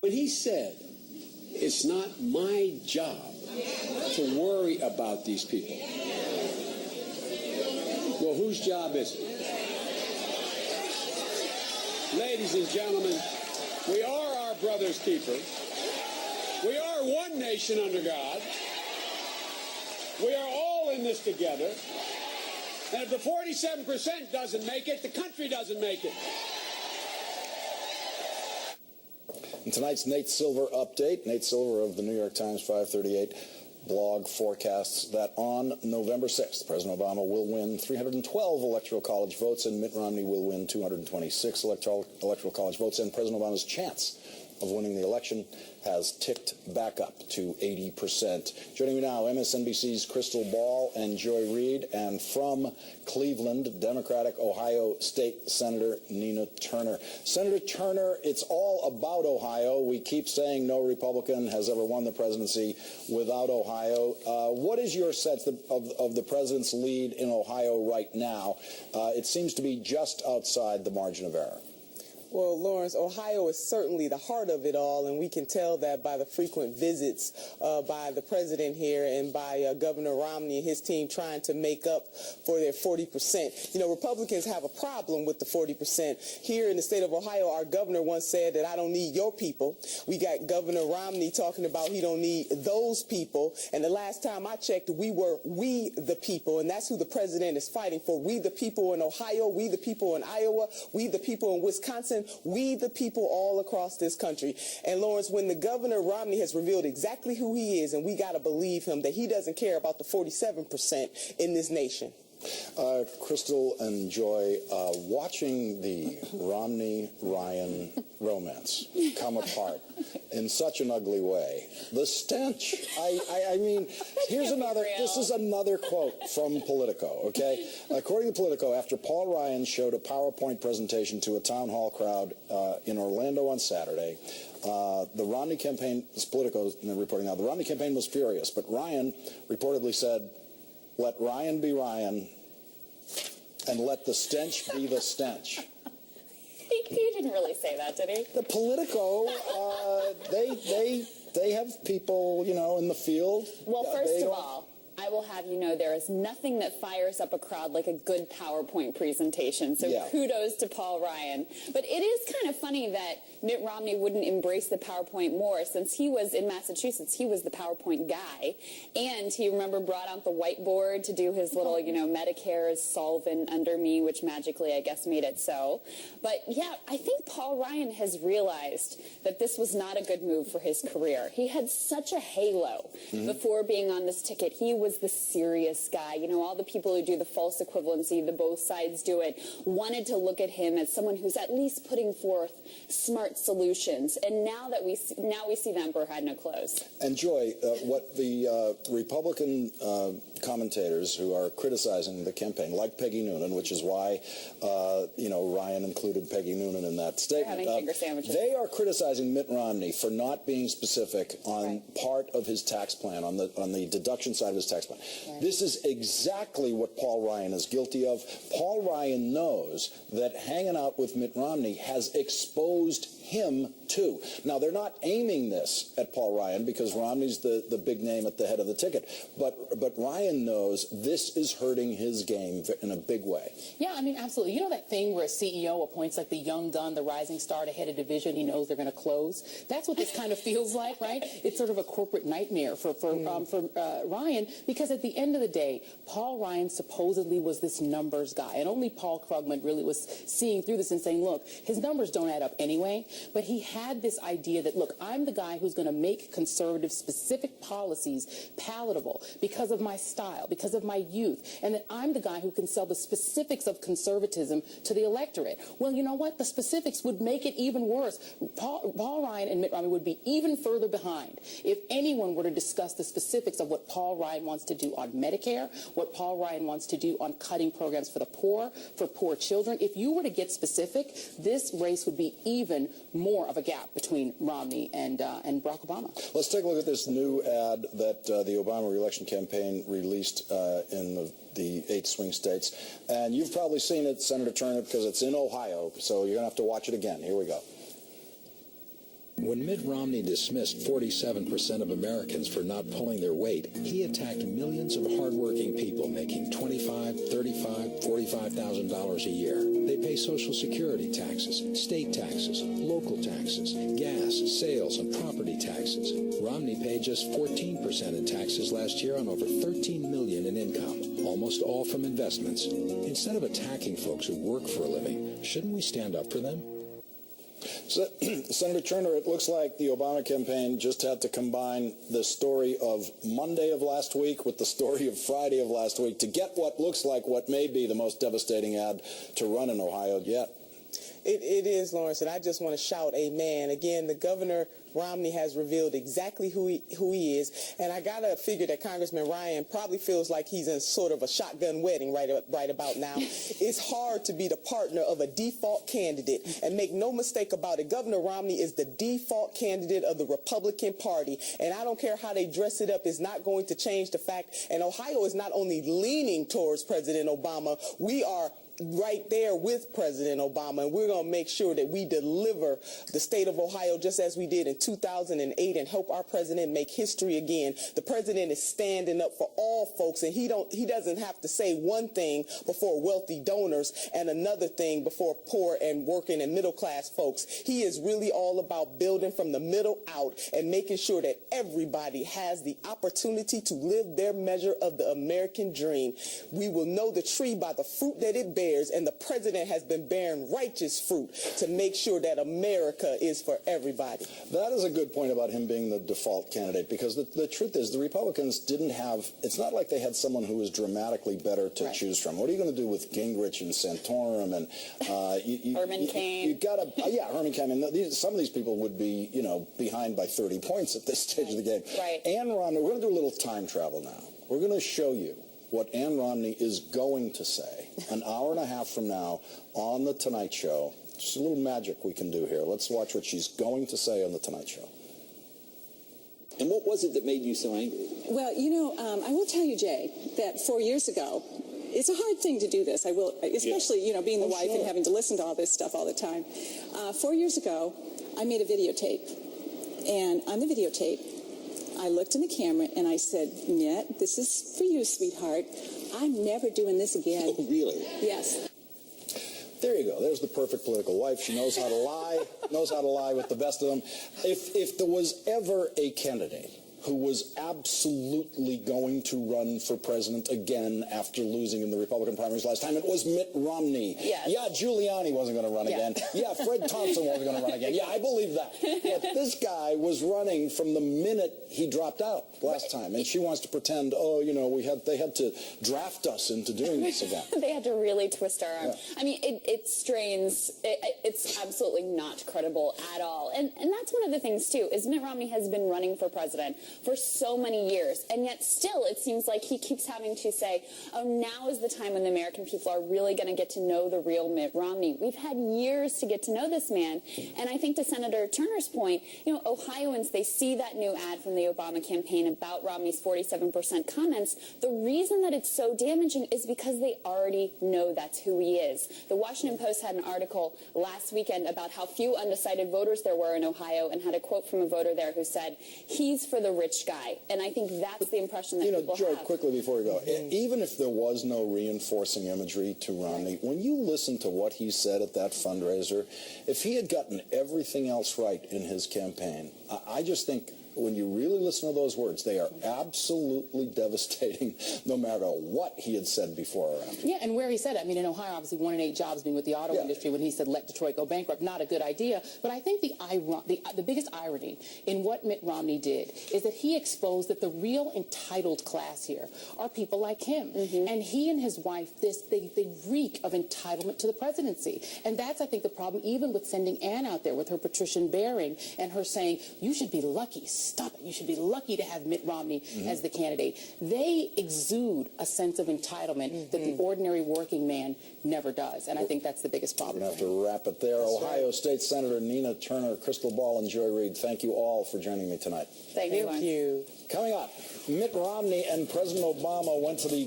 When he said, it's not my job to worry about these people. Well, whose job is it? Ladies and gentlemen, we are our brother's keeper. We are one nation under God. We are all in this together. And if the 47% doesn't make it, the country doesn't make it. In tonight's Nate Silver update, Nate Silver of the New York Times 538 blog forecasts that on November 6th, President Obama will win 312 electoral college votes and Mitt Romney will win 226 electoral college votes, and President Obama's chance of winning the election has ticked back up to 80%. Joining me now, MSNBC's Crystal Ball and Joy Reid, and from Cleveland, Democratic Ohio State Senator Nina Turner. Senator Turner, it's all about Ohio. We keep saying no Republican has ever won the presidency without Ohio. What is your sense of the president's lead in Ohio right now? It seems to be just outside the margin of error. Well, Lawrence, Ohio is certainly the heart of it all, and we can tell that by the frequent visits by the president here and by Governor Romney and his team trying to make up for their 40%. You know, Republicans have a problem with the 40%. Here in the state of Ohio, our governor once said that I don't need your people. We got Governor Romney talking about he don't need those people. And the last time I checked, we were we the people, and that's who the president is fighting for. We the people in Ohio, we the people in Iowa, we the people in Wisconsin, we the people all across this country. And Lawrence, when the Governor Romney has revealed exactly who he is, and we got to believe him, that he doesn't care about the 47% in this nation. Crystal and Joy, watching the Romney-Ryan romance come apart in such an ugly way, the stench, I mean, this is another quote from Politico, okay? According to Politico, after Paul Ryan showed a PowerPoint presentation to a town hall crowd in Orlando on Saturday, the Romney campaign, this Politico is reporting now, the Romney campaign was furious, but Ryan reportedly said, let Ryan be Ryan, and let the stench be the stench. He didn't really say that, did he? The Politico, they have people, you know, in the field. Well, first of all, I will have you know there is nothing that fires up a crowd like a good PowerPoint presentation. So kudos to Paul Ryan. But it is kind of funny that Mitt Romney wouldn't embrace the PowerPoint more, since he was in Massachusetts. He was the PowerPoint guy. And he, remember, brought out the whiteboard to do his little, you know, Medicare is solvent under me, which magically, I guess, made it so. But, yeah, I think Paul Ryan has realized that this was not a good move for his career. He had such a halo before being on this ticket. He was the serious guy. You know, all the people who do the false equivalency, the both sides do it, wanted to look at him as someone who's at least putting forth smart solutions. And now we see the emperor had no clothes. And Joy, what the Republican commentators who are criticizing the campaign, like Peggy Noonan, which is why you know, Ryan included Peggy Noonan in that statement. They're having finger sandwiches. They are criticizing Mitt Romney for not being specific on part of his tax plan, on the deduction side of his tax plan. This is exactly what Paul Ryan is guilty of. Paul Ryan knows that hanging out with Mitt Romney has exposed him too. Now, they're not aiming this at Paul Ryan because Romney's the big name at the head of the ticket, but Ryan knows this is hurting his game in a big way. Yeah, I mean, absolutely. You know that thing where a CEO appoints like the young gun, the rising star to head a division he knows they're going to close? That's what this kind of feels like, right? It's sort of a corporate nightmare for Ryan, because at the end of the day, Paul Ryan supposedly was this numbers guy, and only Paul Krugman really was seeing through this and saying, look, his numbers don't add up anyway. But he had this idea that, look, I'm the guy who's going to make conservative specific policies palatable because of my style, because of my youth, and that I'm the guy who can sell the specifics of conservatism to the electorate. Well, you know what? The specifics would make it even worse. Paul Ryan and Mitt Romney would be even further behind if anyone were to discuss the specifics of what Paul Ryan wants to do on Medicare, what Paul Ryan wants to do on cutting programs for the poor, for poor children. If you were to get specific, this race would be even more of a gap between Romney and Barack Obama. Let's take a look at this new ad that the Obama re-election campaign released in the 8 swing states. And you've probably seen it, Senator Turner, because it's in Ohio, so you're going to have to watch it again. Here we go. When Mitt Romney dismissed 47% of Americans for not pulling their weight, he attacked millions of hardworking people making $25,000, $35,000, $45,000 a year. They pay Social Security taxes, state taxes, local taxes, gas, sales, and property taxes. Romney paid just 14% in taxes last year on over $13 million in income, almost all from investments. Instead of attacking folks who work for a living, shouldn't we stand up for them? So, Senator Turner, it looks like the Obama campaign just had to combine the story of Monday of last week with the story of Friday of last week to get what looks like what may be the most devastating ad to run in Ohio yet. It is, Lawrence, and I just want to shout amen. Again, the Governor Romney has revealed exactly who he is, and I got to figure that Congressman Ryan probably feels like he's in sort of a shotgun wedding right about now. It's hard to be the partner of a default candidate, and make no mistake about it, Governor Romney is the default candidate of the Republican Party, and I don't care how they dress it up, it's not going to change the fact, and Ohio is not only leaning towards President Obama, we are right there with President Obama, and we're going to make sure that we deliver the state of Ohio just as we did in 2008 and help our president make history again. The president is standing up for all folks, and he doesn't have to say one thing before wealthy donors and another thing before poor and working and middle class folks. He is really all about building from the middle out and making sure that everybody has the opportunity to live their measure of the American dream. We will know the tree by the fruit that it bears, and the president has been bearing righteous fruit to make sure that America is for everybody. That is a good point about him being the default candidate, because the truth is the Republicans didn't have, it's not like they had someone who was dramatically better to choose from. What are you going to do with Gingrich and Santorum and Herman Cain? You got to, Herman Cain. And some of these people would be, behind by 30 points at this stage of the game. Right. Ann Romney, we're going to do a little time travel now. We're going to show you what Ann Romney is going to say an hour and a half from now on The Tonight Show. Just a little magic we can do here. Let's watch what she's going to say on The Tonight Show. And what was it that made you so angry? Well, I will tell you, Jay, that 4 years ago, it's a hard thing to do this. I will, especially, being the wife and having to listen to all this stuff all the time. 4 years ago, I made a videotape. And on the videotape, I looked in the camera and I said, Annette, this is for you, sweetheart. I'm never doing this again. Oh, really? Yes. There you go. There's the perfect political wife. She knows how to lie, knows how to lie with the best of them. If there was ever a candidate who was absolutely going to run for president again after losing in the Republican primaries last time, it was Mitt Romney. Yes. Yeah, Giuliani wasn't going to run again. Yeah, Fred Thompson wasn't going to run again. Yeah, I believe that. But this guy was running from the minute he dropped out last time, and she wants to pretend, they had to draft us into doing this again. They had to really twist our arm. Yeah. I mean, it strains. It's absolutely not credible at all. And that's one of the things, too, is Mitt Romney has been running for president for so many years, and yet still it seems like he keeps having to say, oh, now is the time when the American people are really going to get to know the real Mitt Romney. We've had years to get to know this man, and I think to Senator Turner's point, Ohioans, they see that new ad from the Obama campaign about Romney's 47% comments. The reason that it's so damaging is because they already know that's who he is. The Washington Post had an article last weekend about how few undecided voters there were in Ohio, and had a quote from a voter there who said, he's for the rich guy. And I think that's the impression that people Joy, have. quickly before we go, even if there was no reinforcing imagery to Romney, when you listen to what he said at that fundraiser, if he had gotten everything else right in his campaign, I just think when you really listen to those words, they are absolutely devastating, no matter what he had said before or after. Yeah, and where he said it, in Ohio, obviously 1 in 8 jobs being with the auto industry, when he said let Detroit go bankrupt, not a good idea. But I think the biggest irony in what Mitt Romney did is that he exposed that the real entitled class here are people like him. And he and his wife, they reek of entitlement to the presidency. And that's, I think, the problem, even with sending Ann out there with her patrician bearing and her saying, you should be lucky. Stop it. You should be lucky to have Mitt Romney as the candidate. They exude a sense of entitlement that the ordinary working man never does. And I think that's the biggest problem. We're going to have to wrap it there. That's Ohio right. State Senator Nina Turner, Crystal Ball, and Joy Reid, thank you all for joining me tonight. Thank you. you. Coming up, Mitt Romney and President Obama went to the